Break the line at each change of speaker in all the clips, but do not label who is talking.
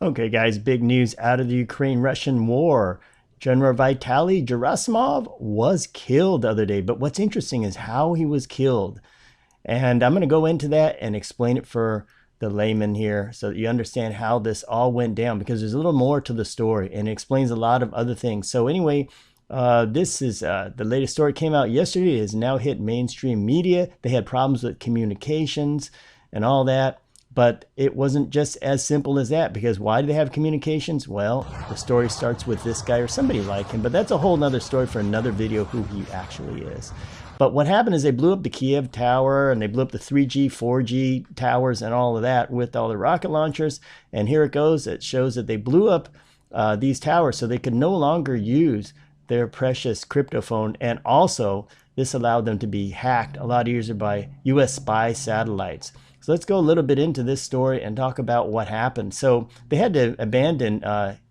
Okay, guys, big news out of the Ukraine-Russian war. General Vitaly Gerasimov was killed the other day, but what's interesting is how he was killed. And I'm going to go into that and explain it for the layman here so that you understand how this all went down, because there's a little more to the story and it explains a lot of other things. So anyway, this is the latest story came out yesterday. It has now hit mainstream media. They had problems with communications and all that. But it wasn't just as simple as that, because why do they have communications? Well, the story starts with this guy or somebody like him, but that's a whole nother story for another video who he actually is. But what happened is they blew up the Kiev tower and they blew up the 3G, 4G towers and all of that with all the rocket launchers. And here it goes. It shows that they blew up these towers so they could no longer use their precious crypto phone. And also, this allowed them to be hacked a lot easier by US spy satellites. So let's go a little bit into this story and talk about what happened. So they had to abandon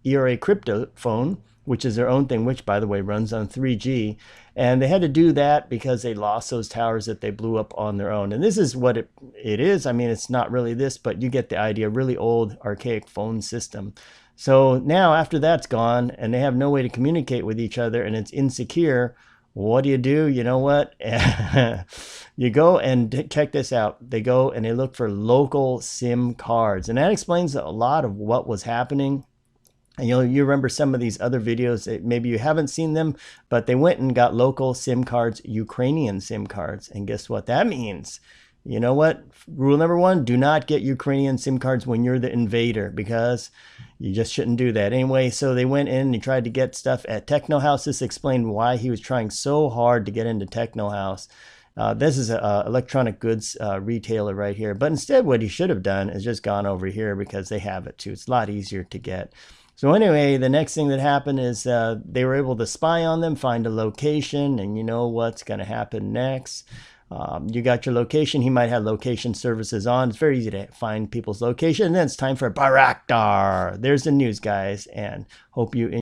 ERA crypto phone, which is their own thing, which, by the way, runs on 3G. And they had to do that because they lost those towers that they blew up on their own. And this is what it is. I mean, it's not really this, but you get the idea. Really old, archaic phone system. So now after that's gone and they have no way to communicate with each other and it's insecure, what do? You know what? You go and check this out. They go and they look for local SIM cards. And that explains a lot of what was happening. And you remember some of these other videos, maybe you haven't seen them, but they went and got local SIM cards, Ukrainian SIM cards. And guess what that means? You know what? Rule number one, do not get Ukrainian SIM cards when you're the invader, because you just shouldn't do that. Anyway, so they went in and they tried to get stuff at Techno House. This explained why he was trying so hard to get into Techno House. This is an electronic goods retailer right here. But instead, what he should have done is just gone over here because they have it too. It's a lot easier to get. So anyway, the next thing that happened is they were able to spy on them, find a location, and you know what's going to happen next. You got your location. He might have location services on. It's very easy to find people's location. And then it's time for Baraktar. There's the news, guys, and hope you enjoy.